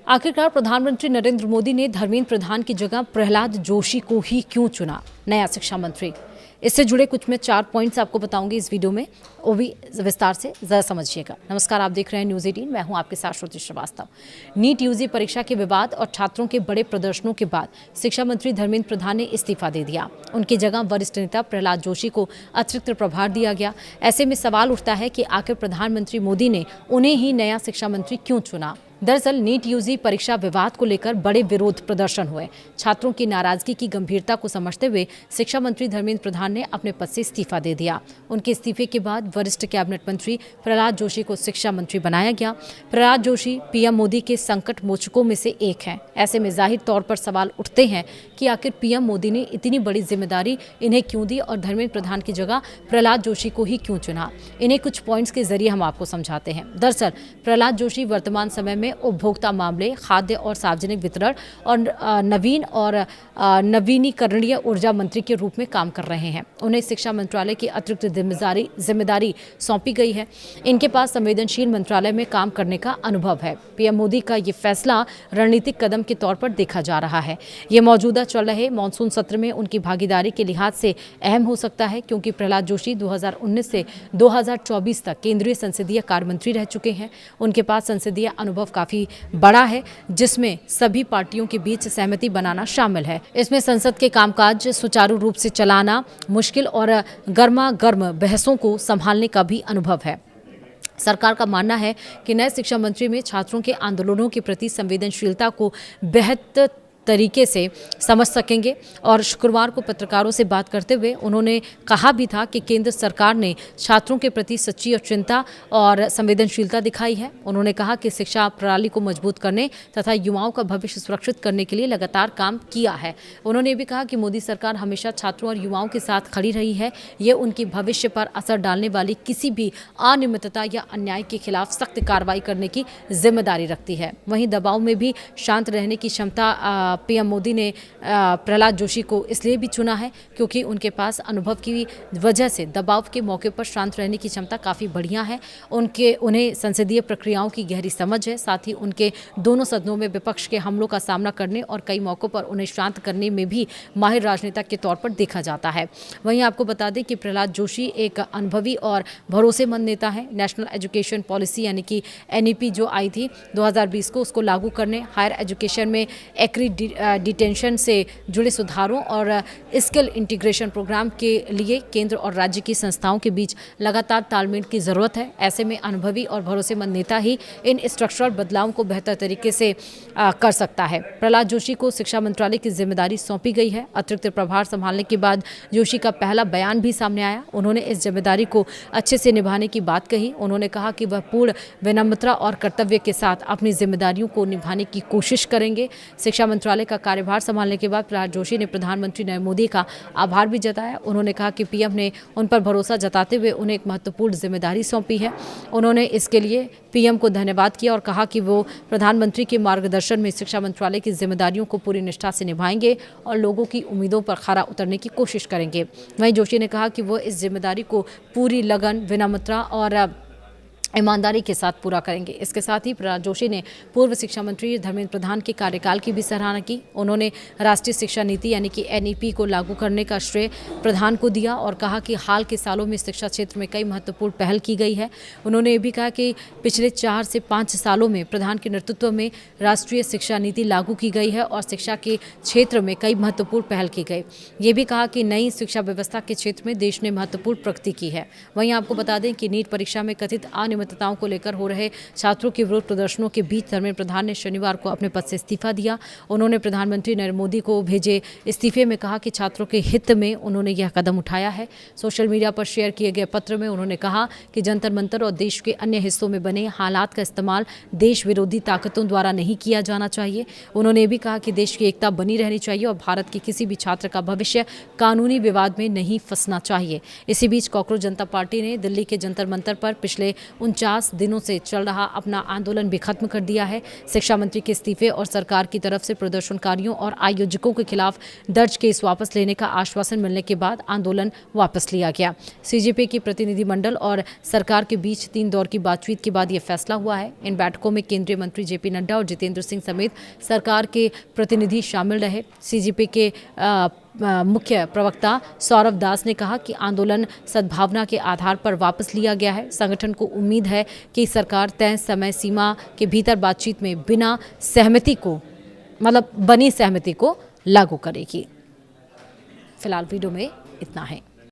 आखिरकार प्रधानमंत्री नरेंद्र मोदी ने धर्मेंद्र प्रधान की जगह प्रहलाद जोशी को ही क्यों चुना नया शिक्षा मंत्री। इससे जुड़े कुछ मैं 4 पॉइंट्स आपको बताऊंगी इस वीडियो में, वो भी विस्तार से जरा समझिएगा। नमस्कार, आप देख रहे हैं न्यूज़ 18, मैं हूं आपके साथ श्रुति श्रीवास्तव। नीट यूजी परीक्षा के विवाद और छात्रों के बड़े प्रदर्शनों के बाद शिक्षा मंत्री धर्मेंद्र प्रधान ने इस्तीफा दे दिया। उनकी जगह वरिष्ठ नेता प्रहलाद जोशी को अतिरिक्त प्रभार दिया गया। ऐसे में सवाल उठता है कि आखिर प्रधानमंत्री मोदी ने उन्हें ही नया शिक्षा मंत्री क्यों चुना। दरअसल नीट यूजी परीक्षा विवाद को लेकर बड़े विरोध प्रदर्शन हुए। छात्रों की नाराजगी की गंभीरता को समझते हुए शिक्षा मंत्री धर्मेंद्र प्रधान ने अपने पद से इस्तीफा दे दिया। उनके इस्तीफे के बाद वरिष्ठ कैबिनेट मंत्री प्रहलाद जोशी को शिक्षा मंत्री बनाया गया। प्रहलाद जोशी पीएम मोदी के संकट मोचकों में से एक हैं। ऐसे में जाहिर तौर पर सवाल उठते हैं कि आखिर पीएम मोदी ने इतनी बड़ी जिम्मेदारी इन्हें क्यों दी और धर्मेंद्र प्रधान की जगह प्रहलाद जोशी को ही क्यों चुना। इन्हें कुछ पॉइंट्स के जरिए हम आपको समझाते हैं। दरअसल प्रहलाद जोशी वर्तमान समय में उपभोक्ता मामले, खाद्य और सार्वजनिक वितरण और नवीनीकरणीय ऊर्जा मंत्री के रूप में काम कर रहे हैं। उन्हें शिक्षा मंत्रालय की अतिरिक्त जिम्मेदारी सौंपी गई है। इनके पास संवेदनशील मंत्रालय में काम करने का अनुभव है। पीएम मोदी का ये फैसला रणनीतिक कदम के तौर पर देखा जा रहा है। ये मौजूदा चल रहे मानसून सत्र में उनकी भागीदारी के लिहाज से अहम हो सकता है, क्योंकि प्रहलाद जोशी 2019 से 2024 तक केंद्रीय संसदीय कार्य मंत्री रह चुके हैं। उनके पास संसदीय अनुभव काफी बड़ा है, जिसमें सभी पार्टियों के बीच सहमति बनाना शामिल है। इसमें संसद के कामकाज सुचारू रूप से चलाना मुश्किल और गर्मा गर्म बहसों को संभालने का भी अनुभव है। सरकार का मानना है कि नए शिक्षा मंत्री में छात्रों के आंदोलनों के प्रति संवेदनशीलता को बेहतर तरीके से समझ सकेंगे। और शुक्रवार को पत्रकारों से बात करते हुए उन्होंने कहा भी था कि केंद्र सरकार ने छात्रों के प्रति सच्ची और चिंता और संवेदनशीलता दिखाई है। उन्होंने कहा कि शिक्षा प्रणाली को मजबूत करने तथा युवाओं का भविष्य सुरक्षित करने के लिए लगातार काम किया है। उन्होंने ये भी कहा कि मोदी सरकार हमेशा छात्रों और युवाओं के साथ खड़ी रही है। ये उनकी भविष्य पर असर डालने वाली किसी भी अनियमितता या अन्याय के खिलाफ सख्त कार्रवाई करने की जिम्मेदारी रखती है। वहीं दबाव में भी शांत रहने की क्षमता पीएम मोदी ने प्रहलाद जोशी को इसलिए भी चुना है क्योंकि उनके पास अनुभव की वजह से दबाव के मौके पर शांत रहने की क्षमता काफ़ी बढ़िया है। उन्हें संसदीय प्रक्रियाओं की गहरी समझ है। साथ ही उनके दोनों सदनों में विपक्ष के हमलों का सामना करने और कई मौक़ों पर उन्हें शांत करने में भी माहिर राजनेता के तौर पर देखा जाता है। वहीं आपको बता दें कि प्रहलाद जोशी एक अनुभवी और भरोसेमंद नेता है। नेशनल एजुकेशन पॉलिसी यानी कि NEP जो आई थी 2020 को, उसको लागू करने, हायर एजुकेशन में डिटेंशन से जुड़े सुधारों और स्किल इंटीग्रेशन प्रोग्राम के लिए केंद्र और राज्य की संस्थाओं के बीच लगातार तालमेल की ज़रूरत है। ऐसे में अनुभवी और भरोसेमंद नेता ही इन स्ट्रक्चरल बदलावों को बेहतर तरीके से कर सकता है। प्रहलाद जोशी को शिक्षा मंत्रालय की जिम्मेदारी सौंपी गई है। अतिरिक्त प्रभार संभालने के बाद जोशी का पहला बयान भी सामने आया। उन्होंने इस जिम्मेदारी को अच्छे से निभाने की बात कही। उन्होंने कहा कि वह पूर्ण विनम्रता और कर्तव्य के साथ अपनी जिम्मेदारियों को निभाने की कोशिश करेंगे। शिक्षा मंत्रालय का कार्यभार संभालने के बाद प्रहलाद जोशी ने प्रधानमंत्री नरेंद्र मोदी का आभार भी जताया। उन्होंने कहा कि पीएम ने उन पर भरोसा जताते हुए उन्हें एक महत्वपूर्ण जिम्मेदारी सौंपी है। उन्होंने इसके लिए पीएम को धन्यवाद किया और कहा कि वो प्रधानमंत्री के मार्गदर्शन में शिक्षा मंत्रालय की जिम्मेदारियों को पूरी निष्ठा से निभाएंगे और लोगों की उम्मीदों पर खरा उतरने की कोशिश करेंगे। वहीं जोशी ने कहा कि वो इस जिम्मेदारी को पूरी लगन, विनम्रता और ईमानदारी के साथ पूरा करेंगे। इसके साथ ही प्रहलाद जोशी ने पूर्व शिक्षा मंत्री धर्मेंद्र प्रधान के कार्यकाल की भी सराहना की। उन्होंने राष्ट्रीय शिक्षा नीति यानी कि NEP को लागू करने का श्रेय प्रधान को दिया और कहा कि हाल के सालों में शिक्षा क्षेत्र में कई महत्वपूर्ण पहल की गई है। उन्होंने ये भी कहा कि पिछले 4 से 5 सालों में प्रधान के नेतृत्व में राष्ट्रीय शिक्षा नीति लागू की गई है और शिक्षा के क्षेत्र में कई महत्वपूर्ण पहल की गई। ये भी कहा कि नई शिक्षा व्यवस्था के क्षेत्र में देश ने महत्वपूर्ण प्रगति की है। वहीं आपको बता दें कि नीट परीक्षा में कथित अनियमितताओं को लेकर हो रहे छात्रों के विरोध प्रदर्शनों के बीच धर्मेंद्र प्रधान ने शनिवार को अपने पद से इस्तीफा दिया। उन्होंने प्रधानमंत्री नरेंद्र मोदी को भेजे इस्तीफे में कहा कि छात्रों के हित में उन्होंने यह कदम उठाया है। सोशल मीडिया पर शेयर किए गए पत्र में उन्होंने कहा कि जंतर मंतर और देश के अन्य हिस्सों में बने हालात का इस्तेमाल देश विरोधी ताकतों द्वारा नहीं किया जाना चाहिए। उन्होंने ये भी कहा कि देश की एकता बनी रहनी चाहिए और भारत के किसी भी छात्र का भविष्य कानूनी विवाद में नहीं फंसना चाहिए। इसी बीच कॉकरोच जनता पार्टी ने दिल्ली के जंतर मंतर पर पिछले 49 दिनों से चल रहा अपना आंदोलन भी खत्म कर दिया है। शिक्षा मंत्री के इस्तीफे और सरकार की तरफ से प्रदर्शनकारियों और आयोजकों के खिलाफ दर्ज केस वापस लेने का आश्वासन मिलने के बाद आंदोलन वापस लिया गया। सीजेपी की प्रतिनिधिमंडल और सरकार के बीच 3 दौर की बातचीत के बाद यह फैसला हुआ है। इन बैठकों में केंद्रीय मंत्री जेपी नड्डा और जितेंद्र सिंह समेत सरकार के प्रतिनिधि शामिल रहे। सीजेपी के मुख्य प्रवक्ता सौरभ दास ने कहा कि आंदोलन सद्भावना के आधार पर वापस लिया गया है। संगठन को उम्मीद है कि सरकार तय समय सीमा के भीतर बातचीत में बिना सहमति को बनी सहमति को लागू करेगी। फिलहाल वीडियो में इतना है।